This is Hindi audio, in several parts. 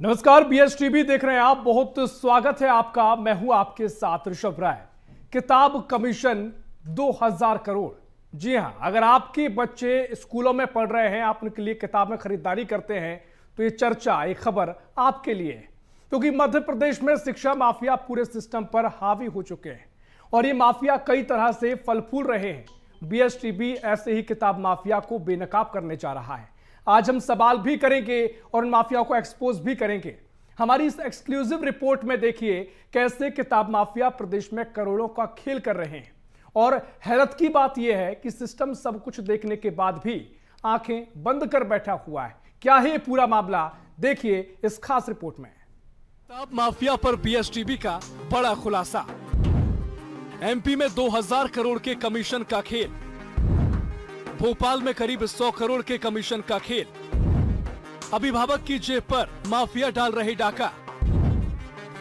नमस्कार, बीएसटीवी देख रहे हैं आप। बहुत स्वागत है आपका। मैं हूं आपके साथ ऋषभ राय। किताब कमीशन 2000 करोड़। जी हां, अगर आपके बच्चे स्कूलों में पढ़ रहे हैं, आप उनके लिए किताबें खरीदारी करते हैं, तो ये चर्चा, ये खबर आपके लिए है, क्योंकि मध्य प्रदेश में शिक्षा माफिया पूरे सिस्टम पर हावी हो चुके हैं और ये माफिया कई तरह से फल फूल रहे हैं। बीएसटीवी ऐसे ही किताब माफिया को बेनकाब करने जा रहा है। आज हम सवाल भी करेंगे और उन माफिया को एक्सपोज भी करेंगे। हमारी इस एक्सक्लूसिव रिपोर्ट में देखिए कैसे किताब माफिया प्रदेश में करोड़ों का खेल कर रहे हैं। और हैरत की बात यह है कि सिस्टम सब कुछ देखने के बाद भी आंखें बंद कर बैठा हुआ है। क्या है पूरा मामला, देखिए इस खास रिपोर्ट में। किताब माफिया पर बीएसटीवी का बड़ा खुलासा। एमपी में 2000 करोड़ के कमीशन का खेल, भोपाल में करीब 100 करोड़ के कमीशन का खेल। अभिभावक की जेब पर माफिया डाल रहे डाका।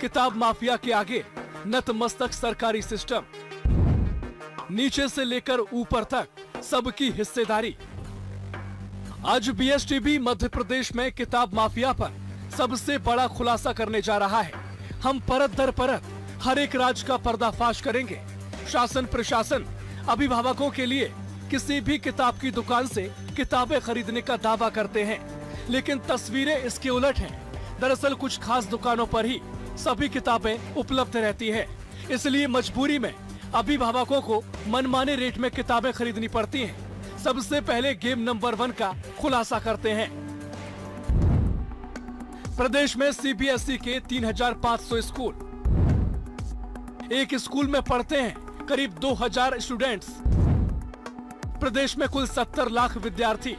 किताब माफिया के आगे नतमस्तक सरकारी सिस्टम, नीचे से लेकर ऊपर तक सबकी हिस्सेदारी। आज बीएसटीवी मध्य प्रदेश में किताब माफिया पर सबसे बड़ा खुलासा करने जा रहा है। हम परत दर परत हर एक राज का पर्दाफाश करेंगे। शासन प्रशासन अभिभावकों के लिए किसी भी किताब की दुकान से किताबें खरीदने का दावा करते हैं, लेकिन तस्वीरें इसके उलट हैं। दरअसल कुछ खास दुकानों पर ही सभी किताबें उपलब्ध रहती है, इसलिए मजबूरी में अभिभावकों को मनमाने रेट में किताबें खरीदनी पड़ती हैं। सबसे पहले गेम नंबर 1 का खुलासा करते हैं। प्रदेश में सीबीएसई के 3500 स्कूल, एक स्कूल में पढ़ते हैं करीब 2000 स्टूडेंट्स। प्रदेश में कुल 70 लाख विद्यार्थी।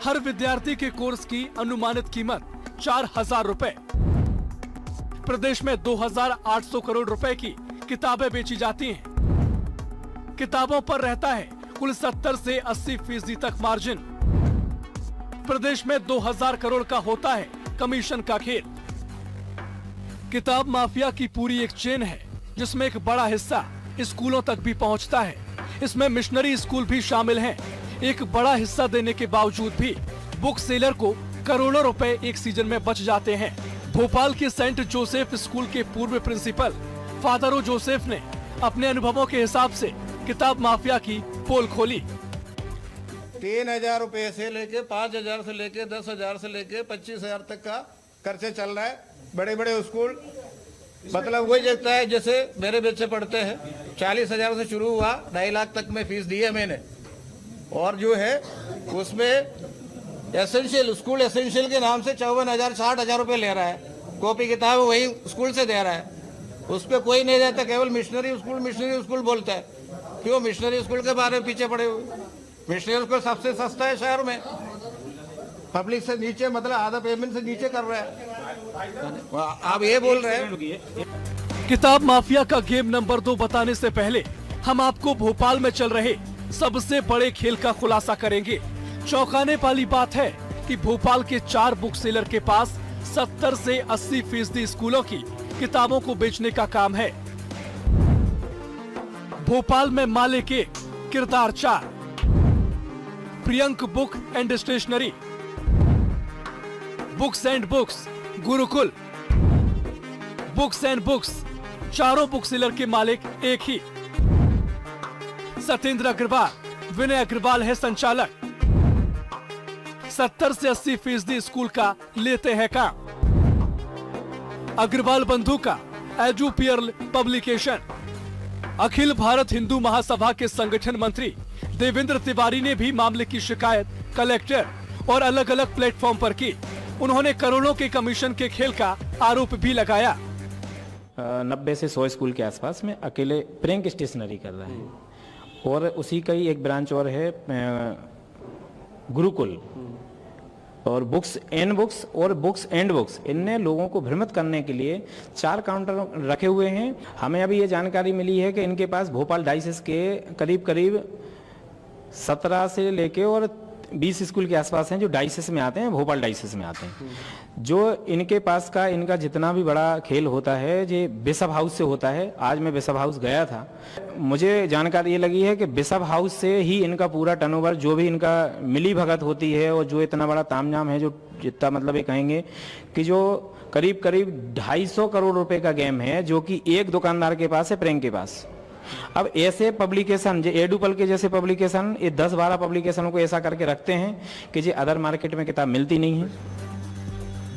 हर विद्यार्थी के कोर्स की अनुमानित कीमत 4000 रुपए। प्रदेश में 2800 करोड़ रुपए की किताबें बेची जाती हैं। किताबों पर रहता है कुल 70 से 80% तक मार्जिन। प्रदेश में 2000 करोड़ का होता है कमीशन का खेल। किताब माफिया की पूरी एक चेन है, जिसमें एक बड़ा हिस्सा स्कूलों तक भी पहुंचता है। इसमें मिशनरी स्कूल भी शामिल हैं। एक बड़ा हिस्सा देने के बावजूद भी बुक सेलर को करोड़ों रुपए एक सीजन में बच जाते हैं। भोपाल के सेंट जोसेफ स्कूल के पूर्व प्रिंसिपल फादर जोसेफ ने अपने अनुभवों के हिसाब से किताब माफिया की पोल खोली। 3000 रुपए से लेके 5000 से लेके 10,000 से लेके 25,000 तक का खर्चे चल रहा है। बड़े बड़े स्कूल मतलब वही जगता है जैसे मेरे बच्चे पढ़ते हैं। 40,000 से शुरू हुआ, 2.5 लाख तक में फीस दी है मैंने। और जो है उसमें एसेंशियल, स्कूल एसेंशियल के नाम से 54,000 60,000 रुपये ले रहा है। कॉपी किताब वही स्कूल से दे रहा है, उस पर कोई नहीं देता। केवल मिशनरी स्कूल बोलता है। क्यों? मिशनरी स्कूल के बारे में पीछे पड़े हुए। मिशनरी स्कूल सबसे सस्ता है शहर में, पब्लिक से नीचे, मतलब आधा पेमेंट से नीचे कर रहा है। आप ये बोल रहे हैं। किताब माफिया का गेम नंबर 2 बताने से पहले हम आपको भोपाल में चल रहे सबसे बड़े खेल का खुलासा करेंगे। चौंकाने वाली बात है कि भोपाल के 4 बुक सेलर के पास 70 से 80% स्कूलों की किताबों को बेचने का काम है। भोपाल में मालिक 1, किरदार 4, Priyank book and stationery, books and books, Gurukul, books and books, चारों बुक सेलर के मालिक एक ही। सत्येंद्र अग्रवाल, विनय अग्रवाल है संचालक। 70 से 80% स्कूल का लेते हैं काम। अग्रवाल बंधु का एजुपियर पब्लिकेशन। अखिल भारत हिंदू महासभा के संगठन मंत्री देवेंद्र तिवारी ने भी मामले की शिकायत कलेक्टर और अलग अलग प्लेटफॉर्म पर की। उन्होंने करोड़ों के कमीशन के खेल का आरोप भी लगाया। 90 से 100 स्कूल के आसपास में अकेले प्रियंक स्टेशनरी कर रहा है, और उसी का ही एक ब्रांच और है गुरुकुल, और बुक्स एंड बुक्स और बुक्स एंड बुक्स। इनने लोगों को भ्रमित करने के लिए 4 काउंटर रखे हुए हैं। हमें अभी ये जानकारी मिली है कि इनके पास भोपाल डायसिस के करीब 17 से लेके और 20 स्कूल के आसपास हैं जो डाइसेस में आते हैं, भोपाल डाइसेस में आते हैं। जो इनके पास का इनका जितना भी बड़ा खेल होता है ये बिशप हाउस से होता है। आज मैं बिशप हाउस गया था, मुझे जानकारी ये लगी है कि बिशप हाउस से ही इनका पूरा टर्नओवर, जो भी इनका मिली भगत होती है और जो इतना बड़ा तामझाम है, जो जितना मतलब ये कहेंगे कि जो करीब करीब 250 करोड़ रुपए का गेम है जो कि एक दुकानदार के पास है, प्रेंग के पास। अब ऐसे पब्लिकेशन जो एडुपल के जैसे पब्लिकेशन, ये 10-12 पब्लिकेशनों को ऐसा करके रखते हैं कि जो अदर मार्केट में किताब मिलती नहीं है।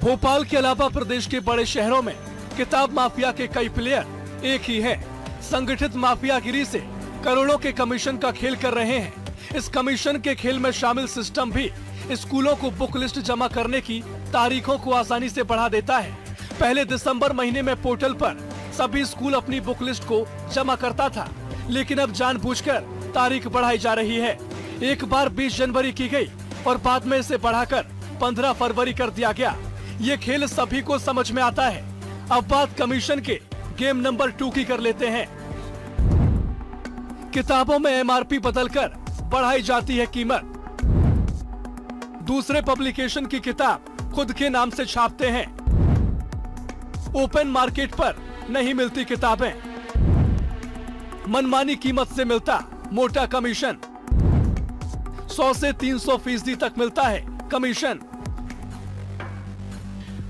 भोपाल के अलावा प्रदेश के बड़े शहरों में किताब माफिया के कई प्लेयर एक ही है। संगठित माफियागिरी से करोड़ों के कमीशन का खेल कर रहे हैं। इस कमीशन के खेल में शामिल सिस्टम भी स्कूलों को बुक लिस्ट जमा करने की तारीखों को आसानी से बढ़ा देता है। पहले दिसंबर महीने में पोर्टल पर सभी स्कूल अपनी बुक लिस्ट को जमा करता था, लेकिन अब जानबूझकर तारीख बढ़ाई जा रही है। एक बार 20 जनवरी की गई और बाद में इसे बढ़ाकर 15 फरवरी कर दिया गया। ये खेल सभी को समझ में आता है। अब बात कमीशन के गेम नंबर 2 की कर लेते हैं। किताबों में एमआरपी बदलकर बढ़ाई जाती है कीमत। दूसरे पब्लिकेशन की किताब खुद के नाम से छापते हैं। ओपन मार्केट पर नहीं मिलती किताबें। मनमानी कीमत से मिलता मोटा कमीशन। 100 से 300% तक मिलता है कमीशन।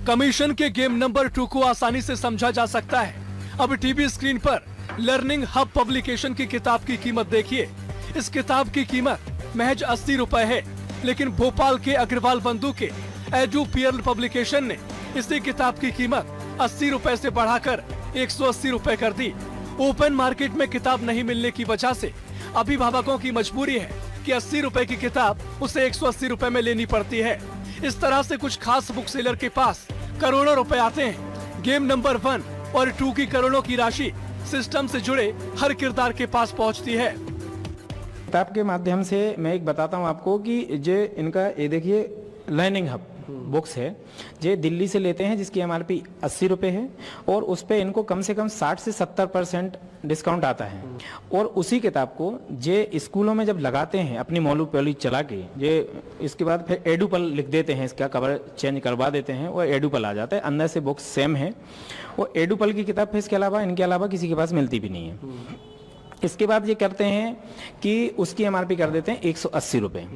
कमीशन के गेम नंबर 2 को आसानी से समझा जा सकता है। अब टीवी स्क्रीन पर लर्निंग हब पब्लिकेशन की किताब की कीमत देखिए। इस किताब की कीमत महज 80 रुपए है, लेकिन भोपाल के अग्रवाल बंधु के एडुपीएल पब्लिकेशन ने इसी किताब की कीमत 80 रुपए से बढ़ाकर 180 रुपए कर दी। ओपन मार्केट में किताब नहीं मिलने की वजह से अभिभावकों की मजबूरी है कि 80 रुपए की किताब उसे 180 रुपए में लेनी पड़ती है। इस तरह से कुछ खास बुक सेलर के पास करोड़ों रुपए आते हैं। गेम नंबर 1 और 2 की करोड़ों की राशि सिस्टम से जुड़े हर किरदार के पास पहुंचती है। किताब के माध्यम से मैं एक बताता हूँ आपको कि जो इनका ये देखिए लर्निंग हब बुक्स है, जे दिल्ली से लेते हैं जिसकी एमआरपी 80 रुपए है और उस पे इनको कम से कम 60 से 70% डिस्काउंट आता है। और उसी किताब को जे स्कूलों में जब लगाते हैं अपनी मोनोपोली चला के, जे इसके बाद फिर एडुपल लिख देते हैं, इसका कवर चेंज करवा देते हैं और एडुपल आ जाता है। अंदर से बुक्स सेम है और एडुपल की किताब फिर इसके अलावा इनके अलावा किसी के पास मिलती भी नहीं है। इसके बाद ये करते हैं कि उसकी एमआरपी कर देते हैं 180 रुपए।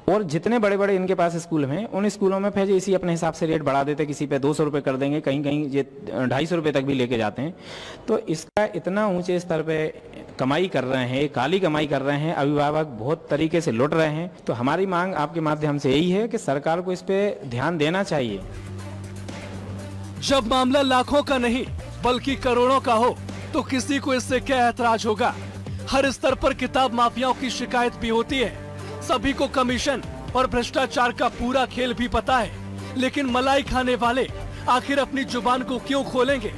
और जितने बड़े बड़े इनके पास स्कूल हैं उन स्कूलों में फिर इसी अपने हिसाब से रेट बढ़ा देते हैं। किसी पे 200 रुपए कर देंगे, कहीं कहीं ये 250 रुपए तक भी लेके जाते हैं। तो इसका इतना ऊंचे स्तर पे कमाई कर रहे हैं, काली कमाई कर रहे हैं, अभिभावक बहुत तरीके से लुट रहे हैं। तो हमारी मांग आपके माध्यम से यही है कि सरकार को इस पे ध्यान देना चाहिए। जब मामला लाखों का नहीं बल्कि करोड़ों का हो तो किसी को इससे क्या ऐतराज होगा। हर स्तर पर किताब माफियाओं की शिकायत भी होती है। सभी को कमीशन और भ्रष्टाचार का पूरा खेल भी पता है, लेकिन मलाई खाने वाले आखिर अपनी जुबान को क्यों खोलेंगे?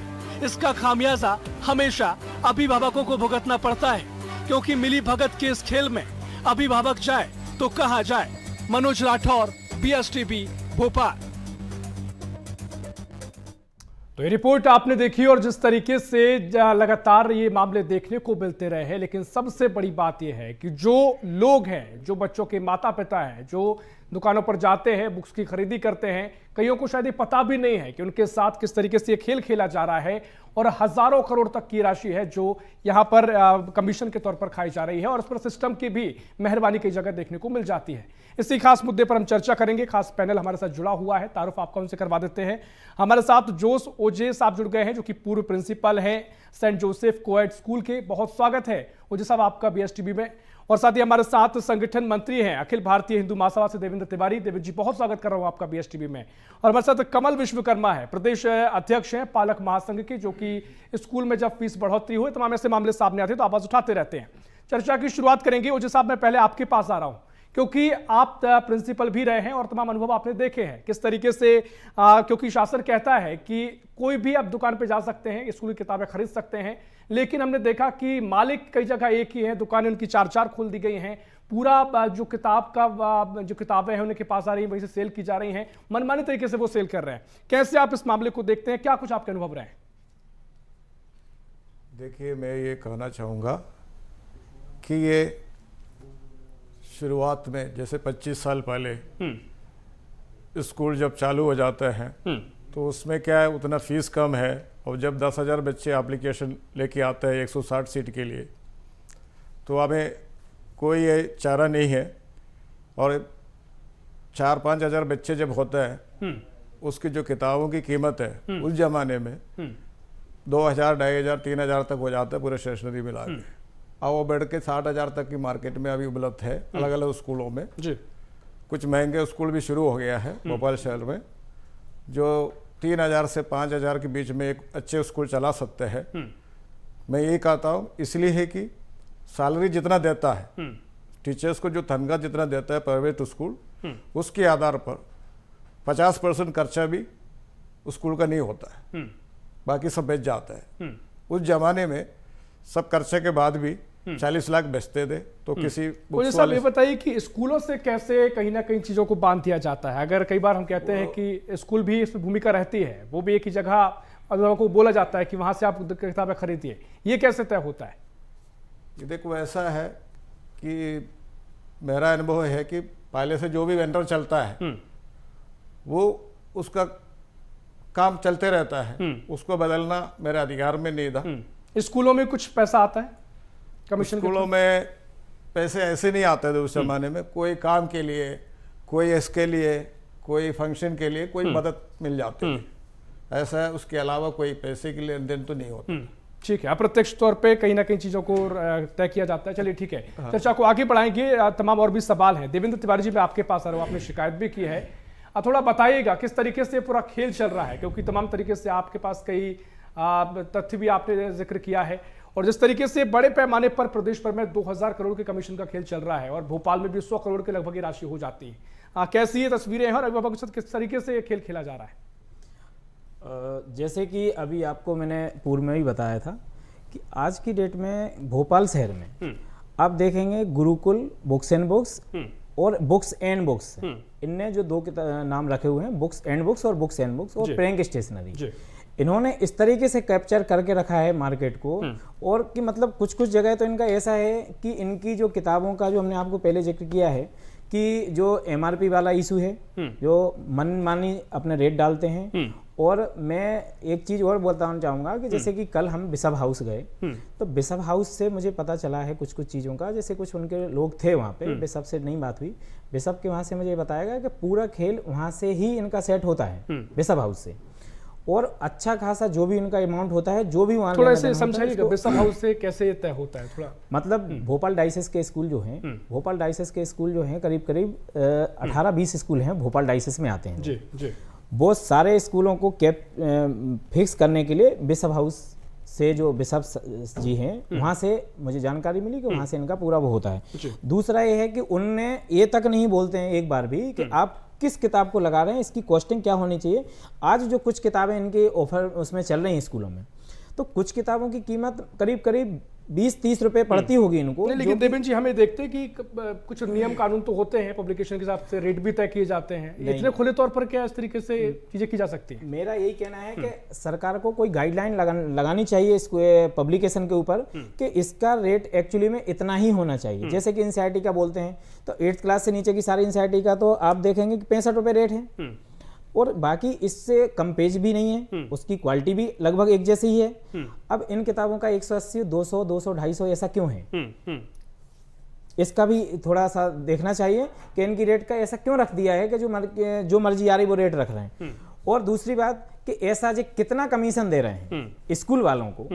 इसका खामियाजा हमेशा अभिभावकों को भुगतना पड़ता है, क्योंकि मिली भगत के इस खेल में अभिभावक जाए तो कहां जाए। मनोज राठौर, BSTV, भोपाल। तो ये रिपोर्ट आपने देखी और जिस तरीके से लगातार ये मामले देखने को मिलते रहे हैं, लेकिन सबसे बड़ी बात ये है कि जो लोग हैं, जो बच्चों के माता पिता हैं, जो दुकानों पर जाते हैं, बुक्स की खरीदी करते हैं, कईयों को शायद ये पता भी नहीं है कि उनके साथ किस तरीके से ये खेल खेला जा रहा है और हजारों करोड़ तक की राशि है जो यहाँ पर कमीशन के तौर पर खाई जा रही है और उस पर सिस्टम की भी मेहरबानी कई जगह देखने को मिल जाती है। इसी खास मुद्दे पर हम चर्चा करेंगे। खास पैनल हमारे साथ जुड़ा हुआ है, तारुफ आपका उनसे करवा देते हैं। हमारे साथ जोस ओजे साहब जुड़ गए हैं, जो कि पूर्व प्रिंसिपल हैं सेंट जोसेफ कोएड स्कूल के। बहुत स्वागत है ओजे साहब आपका BSTV में। और साथ ही हमारे साथ संगठन मंत्री हैं अखिल भारतीय हिंदू महासभा से देवेंद्र तिवारी। देवेंद्र जी बहुत स्वागत कर रहा हूं आपका BSTV में। और हमारे साथ कमल विश्वकर्मा है, प्रदेश अध्यक्ष हैं पालक महासंघ के, जो कि स्कूल में जब फीस बढ़ोतरी हुई तमाम ऐसे मामले सामने आते हैं तो आवाज उठाते रहते हैं। चर्चा की शुरुआत करेंगे। ओजे साहब मैं पहले आपके पास आ रहा हूं क्योंकि आप प्रिंसिपल भी रहे हैं और तमाम अनुभव आपने देखे हैं किस तरीके से क्योंकि शासन कहता है कि कोई भी आप दुकान पे जा सकते हैं, स्कूल की किताबें खरीद सकते हैं, लेकिन हमने देखा कि मालिक कई जगह एक ही है, दुकानें उनकी 4-4 खोल दी गई हैं। पूरा जो किताब का जो किताबें हैं उनके पास आ रही हैं, वहीं से सेल की जा रही हैं, मनमानी तरीके से वो सेल कर रहे हैं। कैसे आप इस मामले को देखते हैं, क्या कुछ आपके अनुभव रहे? देखिए, मैं ये कहना चाहूँगा कि ये शुरुआत में जैसे 25 साल पहले स्कूल जब चालू हो जाते हैं तो उसमें क्या है, उतना फीस कम है, और जब 10,000 बच्चे एप्लीकेशन लेके आते हैं 160 सीट के लिए, तो हमें कोई ये चारा नहीं है। और 4-5 हज़ार बच्चे जब होते हैं, उसकी जो किताबों की कीमत है उस जमाने में 2,000, 2,500, 3,000 तक हो जाता है पूरे स्टेशनरी मिला के। अब वो बढ़ के 60,000 तक की मार्केट में अभी उपलब्ध है अलग अलग स्कूलों में जी। कुछ महंगे स्कूल भी शुरू हो गया है भोपाल शहर में, जो 3,000 से 5,000 के बीच में एक अच्छे स्कूल चला सकते हैं। मैं यही कहता हूँ, इसलिए है कि सैलरी जितना देता है टीचर्स को, जो तनख्वाह जितना देता है प्राइवेट स्कूल, उसके आधार पर 50% खर्चा भी स्कूल का नहीं होता है, बाकी सब बच जाता है। उस जमाने में सब खर्चे के बाद भी 40 लाख बचते थे। तो किसी मुझे साहब ये बताइए कि स्कूलों से कैसे कहीं ना कहीं चीज़ों को बांध दिया जाता है। अगर कई बार हम कहते हैं कि स्कूल भी इसमें भूमिका रहती है, वो भी एक ही जगह अभिभावकों को बोला जाता है कि वहाँ से आप किताबें खरीदिए, ये कैसे तय होता है? ये देखो, ऐसा है कि मेरा अनुभव है कि पहले से जो भी वेंडर चलता है वो उसका काम चलते रहता है, उसको बदलना मेरे अधिकार में नहीं था। स्कूलों में कुछ पैसा आता है कमीशन? स्कूलों में पैसे ऐसे नहीं आते थे उस जमाने में, कोई काम के लिए, कोई इसके लिए, कोई फंक्शन के लिए कोई मदद मिल जाती है, ऐसा है। उसके अलावा कोई पैसे के लेन देन तो नहीं होता। ठीक है, अप्रत्यक्ष तौर पे कहीं ना कहीं चीज़ों को तय किया जाता है। चलिए ठीक है, चर्चा को आगे बढ़ाएंगे। तमाम और भी सवाल हैं। देवेंद्र तिवारी जी, मैं आपके पास आ रहा हूँ, आपने शिकायत भी की है, थोड़ा बताइएगा किस तरीके से पूरा खेल चल रहा है, क्योंकि तमाम तरीके से आपके पास कई तथ्य भी आपने जिक्र किया है, और जिस तरीके से बड़े पैमाने पर प्रदेश भर में 2,000 करोड़ के कमीशन का खेल चल रहा है, और भोपाल में भी 100 करोड़ के लगभग राशि हो जाती है। कैसी ये तस्वीरें हैं और अभिभावकों के साथ किस तरीके से ये खेल खेला जा रहा है? जैसे कि अभी आपको मैंने पूर्व में भी बताया था कि आज की डेट में भोपाल शहर में आप देखेंगे गुरुकुल बुक्स एंड बुक्स और बुक्स एंड बुक्स, इनने जो दो नाम रखे हुए हैं, बुक्स एंड बुक्स और बुक्स एंड बुक्स और प्रैंक स्टेशनरी, इन्होंने इस तरीके से कैप्चर करके रखा है मार्केट को। और कि मतलब कुछ कुछ जगह तो इनका ऐसा है कि इनकी जो किताबों का, जो हमने आपको पहले जिक्र किया है कि जो MRP वाला इशू है, जो मनमानी अपने रेट डालते हैं। और मैं एक चीज़ और बताना चाहूँगा कि जैसे कि कल हम बिशप हाउस गए, तो बिशप हाउस से मुझे पता चला है कुछ कुछ चीज़ों का। जैसे कुछ उनके लोग थे वहाँ पे, बिशप से नहीं बात हुई, बिशप के वहाँ से मुझे बताया गया कि पूरा खेल वहाँ से ही इनका सेट होता है, बिशप हाउस से। और अच्छा खासा जो भी उनका अमाउंट होता है, जो भी वहाँ थोड़ा से समझाइएगा, बिशप हाउस से कैसे तय होता है थोड़ा? मतलब भोपाल डाइसेस के स्कूल जो हैं, भोपाल डाइसेस के स्कूल जो हैं, करीब करीब 18-20 स्कूल हैं भोपाल डाइसेस में आते हैं। जी जी। वो सारे स्कूलों को कैप फिक्स करने के लिए बिशप हाउस से जो बिशप जी हैं वहाँ से मुझे जानकारी मिली कि वहाँ से इनका पूरा वो होता है। दूसरा ये है कि उनने ये तक नहीं बोलते हैं एक बार भी कि आप किस किताब को लगा रहे हैं, इसकी कॉस्टिंग क्या होनी चाहिए। आज जो कुछ किताबें इनके ऑफर उसमें चल रही हैं स्कूलों में, तो कुछ किताबों की कीमत करीब करीब 20-30 रुपए पड़ती होगी इनको। लेकिन देवेंद्र जी, हमें देखते हैं कि कुछ नियम कानून तो होते हैं, पब्लिकेशन के हिसाब से रेट भी तय किए जाते हैं। इतने खुले तौर पर क्या इस तरीके से चीजें की जा सकती हैं? मेरा यही कहना है कि सरकार को कोई गाइडलाइन लगानी चाहिए इस पब्लिकेशन के ऊपर कि इसका रेट एक्चुअली में इतना ही होना चाहिए। जैसे कि एनसीईआरटी का बोलते हैं, तो 8th क्लास से नीचे की सारी एनसीईआरटी का तो आप देखेंगे कि 65 रुपए रेट है, और बाकी इससे कम पेज भी नहीं है, उसकी क्वालिटी भी लगभग एक जैसी ही है। अब इन किताबों का 180, 200, 200, 250 ऐसा क्यों है? इसका भी थोड़ा सा देखना चाहिए कि इनकी रेट का ऐसा क्यों रख दिया है कि जो मर्जी आ रही वो रेट रख रहे हैं। और दूसरी बात कि ऐसा जो कितना कमीशन दे रहे हैं स्कूल वालों को,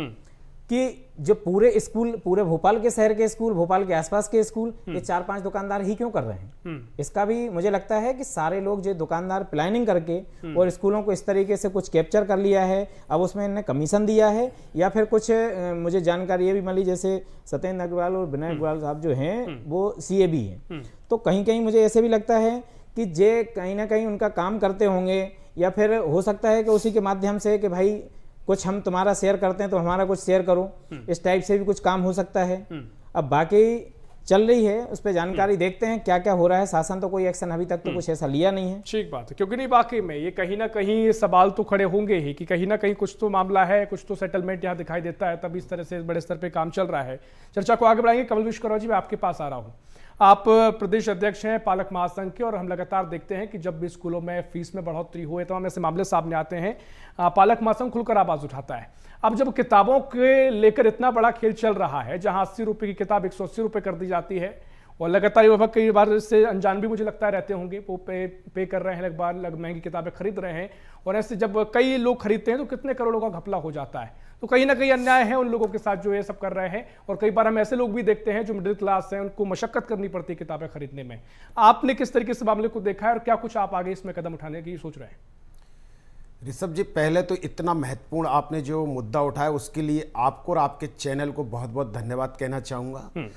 कि जो पूरे स्कूल, पूरे भोपाल के शहर के स्कूल, भोपाल के आसपास के स्कूल, ये 4-5 दुकानदार ही क्यों कर रहे हैं? इसका भी मुझे लगता है कि सारे लोग जो दुकानदार प्लानिंग करके और स्कूलों को इस तरीके से कुछ कैप्चर कर लिया है, अब उसमें इन्हें कमीशन दिया है, या फिर कुछ मुझे जानकारी ये भी मिली जैसे सत्येंद्र अग्रवाल और विनय अग्रवाल साहब जो हैं वो CA भी हैं। तो कहीं कहीं मुझे ऐसे भी लगता है कि जे कहीं ना कहीं उनका काम करते होंगे, या फिर हो सकता है कि उसी के माध्यम से कि भाई कुछ हम तुम्हारा शेयर करते हैं तो हमारा कुछ शेयर करो, इस टाइप से भी कुछ काम हो सकता है। अब बाकी चल रही है, उस पर जानकारी देखते हैं क्या क्या हो रहा है। शासन तो कोई एक्शन अभी तक तो कुछ ऐसा लिया नहीं है। ठीक बात है, क्योंकि नहीं वाकई में ये कहीं ना कहीं सवाल तो खड़े होंगे ही कि कहीं ना कहीं कुछ तो मामला है, कुछ तो सेटलमेंट यहाँ दिखाई देता है, तब इस तरह से बड़े स्तर पे काम चल रहा है। चर्चा को आगे बढ़ाएंगे। कमल विश्वकर्मा जी, मैं आपके पास आ रहा हूँ। आप प्रदेश अध्यक्ष हैं पालक महासंघ के, और हम लगातार देखते हैं कि जब भी स्कूलों में फीस में बढ़ोतरी हुए तमाम ऐसे मामले सामने आते हैं, पालक महासंघ खुलकर आवाज उठाता है। अब जब किताबों के लेकर इतना बड़ा खेल चल रहा है, जहां 80 रुपए की किताब 180 रुपए कर दी जाती है, और लगातार अभिभावक कई बार इससे अनजान भी मुझे लगता है रहते होंगे, वो पे कर रहे हैं, एक बार महंगी किताबें खरीद रहे हैं, और ऐसे जब कई लोग खरीदते हैं तो कितने करोड़ों का घपला हो जाता है। तो कहीं ना कहीं अन्याय है उन लोगों के साथ जो ये सब कर रहे हैं, और कई बार हम ऐसे लोग भी देखते हैं जो मिडिल क्लास हैं, उनको मशक्कत करनी पड़ती है किताबें खरीदने में। आपने किस तरीके से मामले को देखा है, और क्या कुछ आप आगे इसमें कदम उठाने की सोच रहे हैं? ऋषभ जी, पहले तो इतना महत्वपूर्ण आपने जो मुद्दा उठाया उसके लिए आपको और आपके चैनल को बहुत बहुत धन्यवाद कहना चाहूँगा।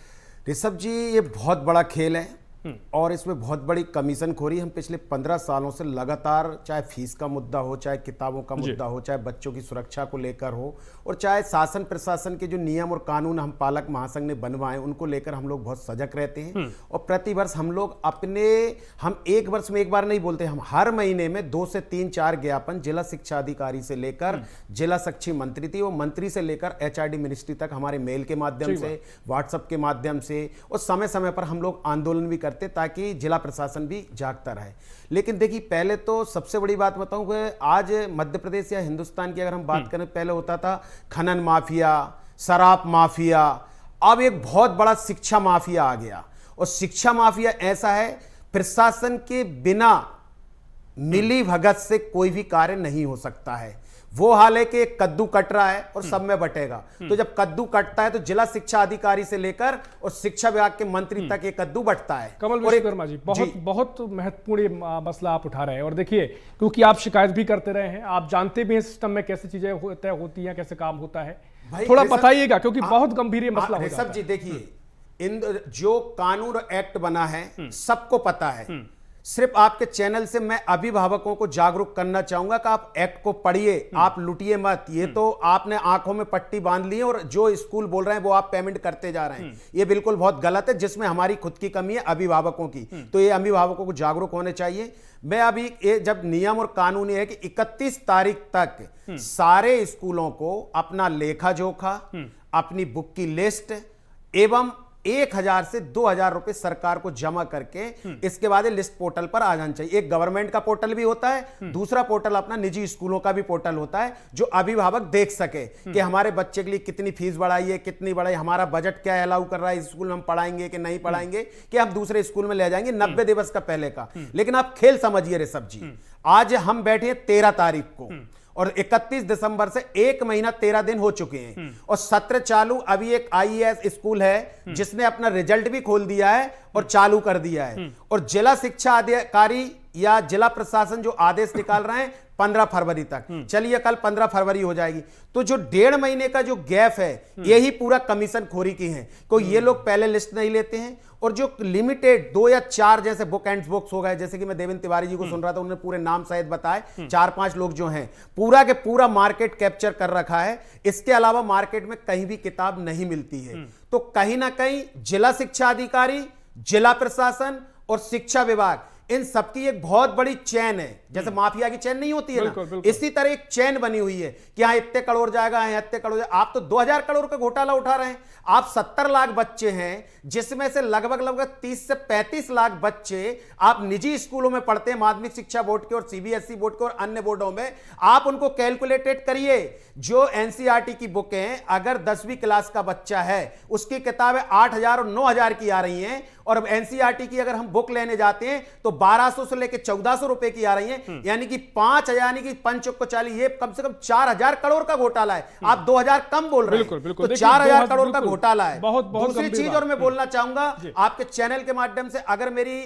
ऋषभ जी, ये बहुत बड़ा खेल है और इसमें बहुत बड़ी कमीशन खोरी हम पिछले 15 सालों से लगातार, चाहे फीस का मुद्दा हो, चाहे किताबों का मुद्दा हो, चाहे बच्चों की सुरक्षा को लेकर हो, और चाहे शासन प्रशासन के जो नियम और कानून हम पालक महासंघ ने बनवाए उनको लेकर हम लोग बहुत सजग रहते हैं। और प्रतिवर्ष हम लोग हम एक वर्ष में एक बार नहीं बोलते, हम हर महीने में 2 से 3-4 ज्ञापन जिला शिक्षा अधिकारी से लेकर जिला शिक्षा मंत्री थी, वो मंत्री से लेकर HRD मिनिस्ट्री तक हमारे मेल के माध्यम से, व्हाट्सएप के माध्यम से, और समय समय पर हम लोग आंदोलन भी करते ताकि जिला प्रशासन भी जागता रहे। लेकिन देखिए, पहले तो सबसे बड़ी बात बताऊं कि आज मध्य प्रदेश या हिंदुस्तान की अगर हम बात करें, पहले होता था खनन माफिया, शराब माफिया, अब एक बहुत बड़ा शिक्षा माफिया आ गया। और शिक्षा माफिया ऐसा है, प्रशासन के बिना मिली भगत से कोई भी कार्य नहीं हो सकता है। वो हाल है कि एक कद्दू कट रहा है और सब में बटेगा। तो जब कद्दू कटता है तो जिला शिक्षा अधिकारी से लेकर और शिक्षा विभाग के मंत्री तक ये कद्दू बटता है। कमल विश्वकर्मा जी, बहुत महत्वपूर्ण मसला आप उठा रहे हैं, और देखिए, क्योंकि आप शिकायत भी करते रहे हैं, आप जानते भी हैं सिस्टम में कैसे चीजें तय होती हैं, कैसे काम होता है, थोड़ा बताइएगा, क्योंकि बहुत गंभीर ये मसला हो जाता है। जी देखिए, जो कानून और एक्ट बना है सबको पता है। सिर्फ आपके चैनल से मैं अभिभावकों को जागरूक करना चाहूंगा कि आप एक्ट को पढ़िए, आप लुटिए मत। ये तो आपने आंखों में पट्टी बांध ली है और जो स्कूल बोल रहे हैं वो आप पेमेंट करते जा रहे हैं, ये बिल्कुल बहुत गलत है, जिसमें हमारी खुद की कमी है अभिभावकों की। तो ये अभिभावकों को जागरूक होने चाहिए। मैं अभी जब नियम और कानून है कि 31 तारीख तक सारे स्कूलों को अपना लेखा जोखा, अपनी बुक की लिस्ट एवं 1000 से 2000 रुपए सरकार को जमा करके इसके बाद लिस्ट पोर्टल पर आ जाना चाहिए। एक गवर्नमेंट का पोर्टल भी होता है, दूसरा पोर्टल अपना निजी स्कूलों का भी पोर्टल होता है, जो अभिभावक देख सके कि हमारे बच्चे के लिए कितनी फीस बढ़ाई है, कितनी बढ़ाई, हमारा बजट क्या अलाउ कर रहा है, स्कूल में हम पढ़ाएंगे कि नहीं पढ़ाएंगे, कि हम दूसरे स्कूल में ले जाएंगे 90 दिवस का पहले का। लेकिन आप खेल समझिए ऋषभ जी, आज हम बैठे हैं 13 तारीख को और 31 दिसंबर से 1 महीना 13 दिन हो चुके हैं और सत्र चालू। अभी एक IAS स्कूल है जिसने अपना रिजल्ट भी खोल दिया है और चालू कर दिया है, और जिला शिक्षा अधिकारी या जिला प्रशासन जो आदेश निकाल रहे हैं 15 फरवरी तक, चलिए कल 15 फरवरी हो जाएगी। तो जो 1.5 महीने का जो गैप है, यही पूरा कमीशन खोरी की है। कोई ये लोग पहले लिस्ट नहीं लेते हैं, और जो लिमिटेड 2 या 4 जैसे बुक एंड बुक्स हो गए, जैसे कि मैं देवेंद्र तिवारी जी को सुन रहा था, उन्होंने पूरे नाम शायद बताए, 4-5 लोग जो हैं पूरा के पूरा मार्केट कैप्चर कर रखा है। इसके अलावा मार्केट में कहीं भी किताब नहीं मिलती है। तो कहीं ना कहीं जिला शिक्षा अधिकारी, जिला प्रशासन और शिक्षा विभाग, इन सबकी एक बहुत बड़ी चैन है। जैसे माफिया की चैन नहीं होती है ना, इसी तरह एक चैन बनी हुई है कि हाँ इतने करोड़ जाएगा, यहाँ इतने करोड़ जाएगा। आप तो 2000 करोड़ का घोटाला उठा रहे हैं। आप 70 लाख बच्चे हैं, जिसमें से लगभग 30 से 35 लाख बच्चे आप निजी स्कूलों में पढ़ते हैं, माध्यमिक शिक्षा बोर्ड के और CBSE बोर्ड के और अन्य बोर्डों में। आप उनको कैलकुलेटेड करिए। जो NCERT की बुकें, अगर 10वीं क्लास का बच्चा है उसकी किताबें 8000 और 9000 की आ रही हैं, और NCERT की अगर हम बुक लेने जाते हैं तो 1200 से लेकर 1400 रुपए की आ रही हैं, यानी कि 5000, यानी कि 5 को 40, ये कम से कम 4000 करोड़ का घोटाला है। आप 2000 कम बोल रहे हैं, तो 4000 करोड़ का घोटाला है। दूसरी चीज और मैं बोलना चाहूंगा आपके चैनल के माध्यम से, अगर मेरी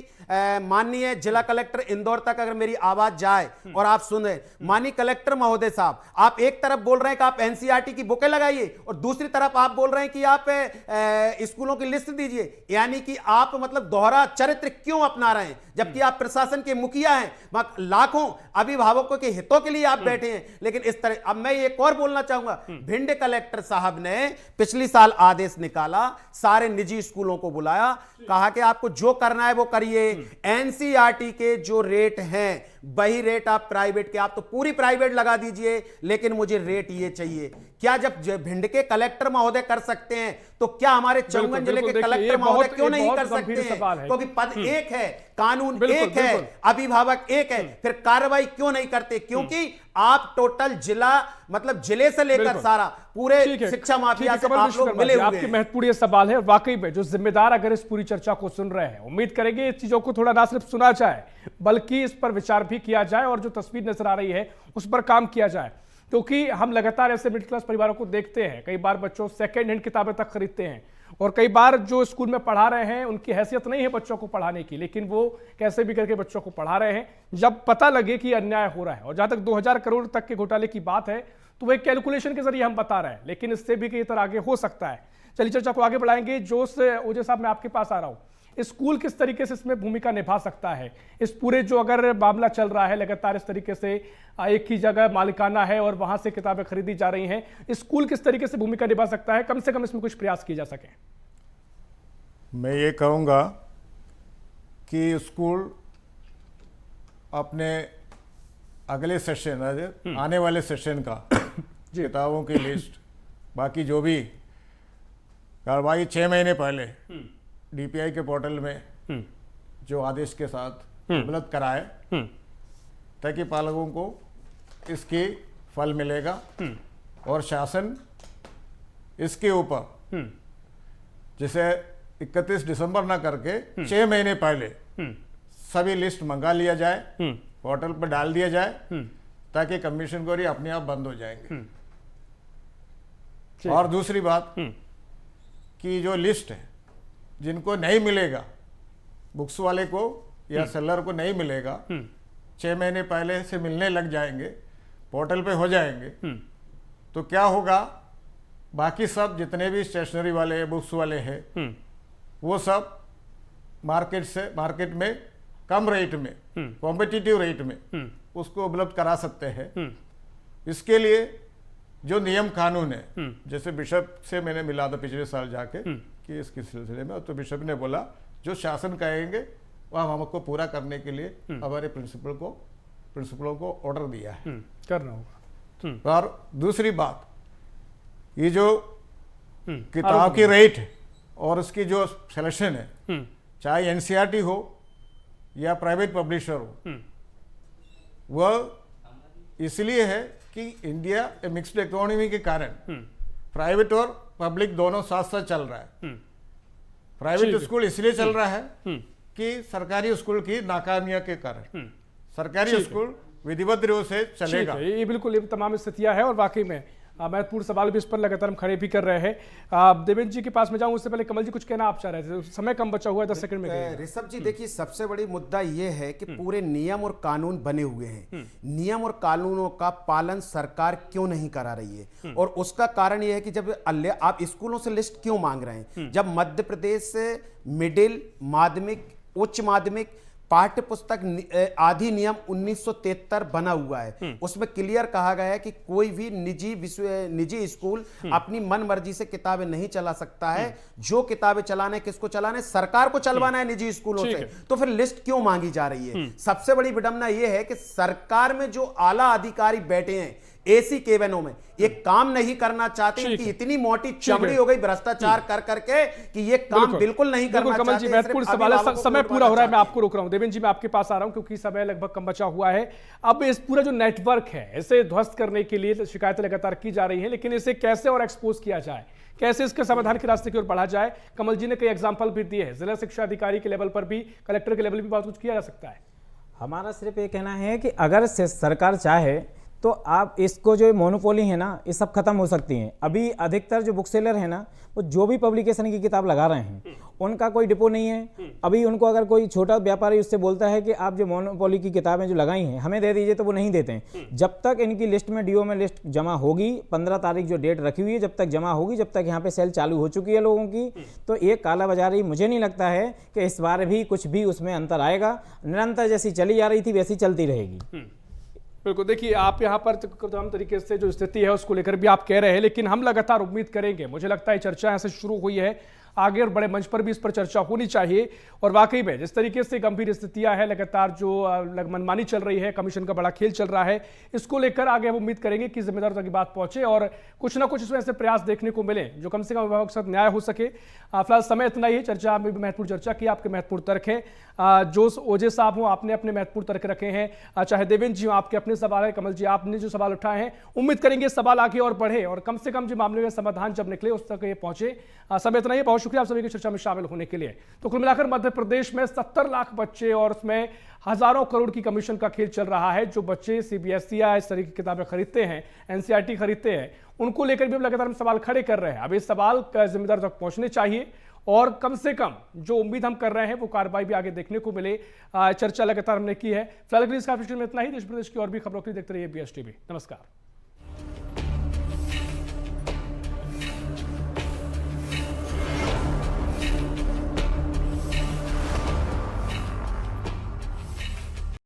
माननीय जिला कलेक्टर इंदौर तक अगर मेरी आवाज जाए और आप सुने, माननीय कलेक्टर महोदय साहब, आप एक तरफ बोल रहे हैं कि आप NCERT की बुकें लगाइए और दूसरी तरफ आप बोल रहे हैं कि आप स्कूलों की लिस्ट दीजिए, यानी कि आप मतलब दोहरा चरित्र क्यों अपना रहे हैं, जबकि आप प्रशासन के मुखिया हैं, लाखों अभिभावकों के हितों के लिए आप बैठे हैं। लेकिन इस तरह, अब मैं एक और बोलना चाहूंगा, भिंड कलेक्टर साहब ने पिछली साल आदेश निकाला, सारे निजी स्कूलों को बुलाया, कहा कि आपको जो करना है वो करिए। NCERT के जो रेट हैं वही रेट आप प्राइवेट के, आप तो पूरी प्राइवेट लगा दीजिए, लेकिन मुझे रेट ये चाहिए। क्या जब भिंड के कलेक्टर महोदय कर सकते हैं तो क्या हमारे चौगन जिले के देखिए, कलेक्टर ये महोदय बहुत- क्यों ये नहीं बहुत कर सकते गंभीर सवाल है। हैं? क्योंकि पद एक है, कानून बिल्कुल, एक है, बिल्कुल। अभिभावक एक है, फिर कार्रवाई क्यों नहीं करते? क्योंकि आप टोटल जिला, मतलब जिले से लेकर बिल्कुल। सारा पूरे ठीक है, शिक्षा ठीक माफिया है, से कमल आप विश्वकर्मा लोग मिले जी, हुए आपके हैं। महत्वपूर्ण ये सवाल है। वाकई में जो जिम्मेदार अगर इस पूरी चर्चा को सुन रहे हैं, उम्मीद करेंगे इस चीजों को थोड़ा ना सिर्फ सुना जाए बल्कि इस पर विचार भी किया जाए और जो तस्वीर नजर आ रही है उस पर काम किया जाए। क्योंकि हम लगातार ऐसे मिडिल क्लास परिवारों को देखते हैं, कई बार बच्चों सेकेंड हैंड किताबें तक खरीदते हैं और कई बार जो स्कूल में पढ़ा रहे हैं उनकी हैसियत नहीं है बच्चों को पढ़ाने की, लेकिन वो कैसे भी करके बच्चों को पढ़ा रहे हैं। जब पता लगे कि अन्याय हो रहा है, और जहां तक 2000 करोड़ तक के घोटाले की बात है तो वो एक कैलकुलेशन के जरिए हम बता रहे हैं, लेकिन इससे भी कई तरह आगे हो सकता है। चलिए चर्चा को आगे बढ़ाएंगे। जोश ओझा साहब, मैं आपके पास आ रहा हूं। स्कूल किस तरीके से इसमें भूमिका निभा सकता है? इस पूरे जो अगर मामला चल रहा है लगातार इस तरीके से, एक ही जगह मालिकाना है और वहां से किताबें खरीदी जा रही हैं, स्कूल किस तरीके से भूमिका निभा सकता है? कम से कम इसमें कुछ प्रयास किए जा सके। मैं ये कहूँगा कि स्कूल अपने अगले सेशन, आने वाले सेशन का किताबों की लिस्ट, बाकी जो भी कार्रवाई 6 महीने पहले डीपीआई के पोर्टल में जो आदेश के साथ उपलब्ध कराए, ताकि पालकों को इसकी फल मिलेगा और शासन इसके ऊपर जिसे 31 दिसंबर ना करके 6 महीने पहले सभी लिस्ट मंगा लिया जाए, पोर्टल पर डाल दिया जाए, ताकि कमीशन क्वेरी अपने आप बंद हो जाएंगे। और दूसरी बात कि जो लिस्ट है, जिनको नहीं मिलेगा, बुक्स वाले को या सेलर को नहीं मिलेगा, 6 महीने पहले से मिलने लग जाएंगे, पोर्टल पे हो जाएंगे, तो क्या होगा, बाकी सब जितने भी स्टेशनरी वाले, बुक्स वाले हैं, वो सब मार्केट में कम रेट में, कॉम्पिटिटिव रेट में उसको उपलब्ध करा सकते हैं। इसके लिए जो नियम कानून है, जैसे बिशप से मैंने मिला था पिछले साल जाके कि इसके सिलसिले में, तो बिशप ने बोला जो शासन कहेंगे वह हमको पूरा करने के लिए हमारे प्रिंसिपलों को ऑर्डर दिया है, करना होगा। और दूसरी बात, ये जो किताब की रेट है और उसकी जो सिलेक्शन है, चाहे एनसीईआरटी हो या प्राइवेट पब्लिशर हो, वह इसलिए है कि इंडिया मिक्स्ड इकोनॉमी के कारण प्राइवेट और पब्लिक दोनों साथ साथ चल रहा है। प्राइवेट स्कूल इसलिए चल रहा है कि सरकारी स्कूल की नाकामियों के कारण सरकारी स्कूल विधिवत रूप से चलेगा। ये बिल्कुल, ये तमाम स्थितियां हैं और वाकई में महत्वपूर्ण सवाल भी इस पर लगातार हम खड़े भी कर रहे हैं। देवेंद्र जी के पास में जाऊं उससे पहले कमल जी कुछ कहना आप चाह रहे थे, समय कम बचा हुआ है, 10 सेकंड में कहिए। ऋषभ जी देखिए, सबसे बड़ी मुद्दा यह है कि पूरे नियम और कानून बने हुए हैं, नियम और कानूनों का पालन सरकार क्यों नहीं करा रही है? और उसका कारण यह है कि जब आप स्कूलों से लिस्ट क्यों मांग रहे हैं? जब मध्य प्रदेश से मिडिल, माध्यमिक, उच्च माध्यमिक पाठ्य पुस्तक अधिनियम 1973 बना हुआ है, उसमें क्लियर कहा गया है कि कोई भी निजी स्कूल अपनी मन मर्जी से किताबें नहीं चला सकता है। जो किताबें चलाने, किसको चलाने? सरकार को चलवाना है निजी स्कूलों से। तो फिर लिस्ट क्यों मांगी जा रही है? सबसे बड़ी विडंबना यह है कि सरकार में जो आला अधिकारी बैठे हैं एसी केबिनों में, ये काम नहीं करना चाहते, इनकी इतनी मोटी चमड़ी हो गई भ्रष्टाचार कर करके कि ये काम बिल्कुल नहीं करना कमल जी, चाहते। महत्वपूर्ण सवाल है, समय पूरा हो रहा है, मैं आपको रोक रहा हूं। देवेंद्र जी, मैं आपके पास आ रहा हूं क्योंकि समय लगभग कम बचा हुआ है। अब इस पूरा जो नेटवर्क है, इसे ध्वस्त करने के लिए शिकायतें लगातार की जा रही हैं, लेकिन इसे कैसे और एक्सपोज किया जाए, कैसे इसके समाधान के रास्ते की ओर बढ़ा जाए? कमल जी ने कई एग्जाम्पल भी दिए हैं, जिला शिक्षा अधिकारी के लेवल पर भी, कलेक्टर के लेवल भी बहुत कुछ किया जा सकता है। हमारा सिर्फ ये कहना है कि अगर सरकार चाहे तो आप इसको जो मोनोपोली है ना, ये सब खत्म हो सकती हैं। अभी अधिकतर जो बुक सेलर है ना, वो जो भी पब्लिकेशन की किताब लगा रहे हैं, उनका कोई डिपो नहीं है। अभी उनको अगर कोई छोटा व्यापारी उससे बोलता है कि आप जो मोनोपोली की किताबें जो लगाई हैं हमें दे दीजिए, तो वो नहीं देते हैं। जब तक इनकी लिस्ट में डीओ में लिस्ट जमा होगी, 15 तारीख जो डेट रखी हुई है, जब तक जमा होगी, जब तक यहाँ पे सेल चालू हो चुकी है लोगों की, तो ये कालाबाजारी मुझे नहीं लगता है कि इस बार भी कुछ भी उसमें अंतर आएगा। निरंतर जैसी चली जा रही थी वैसी चलती रहेगी। बिल्कुल, देखिए आप यहाँ पर तमाम तरीके से जो स्थिति है उसको लेकर भी आप कह रहे हैं, लेकिन हम लगातार उम्मीद करेंगे, मुझे लगता है चर्चा यहाँ से शुरू हुई है, आगे और बड़े मंच पर भी इस पर चर्चा होनी चाहिए। और वाकई में जिस तरीके से गंभीर स्थितियां हैं, लगातार जो मनमानी चल रही है, कमीशन का बड़ा खेल चल रहा है, इसको लेकर आगे हम उम्मीद करेंगे कि जिम्मेदारों तक की बात पहुंचे और कुछ ना कुछ इसमें ऐसे प्रयास देखने को मिले जो कम से कम अभिभावक के साथ न्याय हो सके। फिलहाल समय इतना ही है, चर्चा में भी महत्वपूर्ण चर्चा की, आपके महत्वपूर्ण तर्क हैं। जो ओजे साहब हो, आपने अपने महत्वपूर्ण तर्क रखे हैं, चाहे देवेंद्र जी हो, आपके अपने सवाल है, कमल जी आपने जो सवाल उठाए हैं, उम्मीद करेंगे सवाल आगे और बढ़े और कम से कम जो मामले में समाधान जब निकले उस तक ये पहुंचे। समय इतना ही, बहुत शुक्रिया आप सभी की चर्चा में शामिल होने के लिए। तो कुल मिलाकर मध्य प्रदेश में 70 लाख बच्चे और उसमें हजारों करोड़ की कमीशन का खेल चल रहा है। जो बच्चे सीबीएसई या इस तरह की किताबें खरीदते हैं, एनसीईआरटी खरीदते हैं, उनको लेकर भी लगातार हम सवाल खड़े कर रहे हैं। अब इस सवाल का जिम्मेदार तक पहुंचने चाहिए और कम से कम जो उम्मीद हम कर रहे हैं वो कार्रवाई भी आगे देखने को मिले। चर्चा लगातार हमने की है। फिलहाल इस काफी में इतना ही। देश प्रदेश की और भी खबरों के लिए देखते रहिए BSTV। नमस्कार।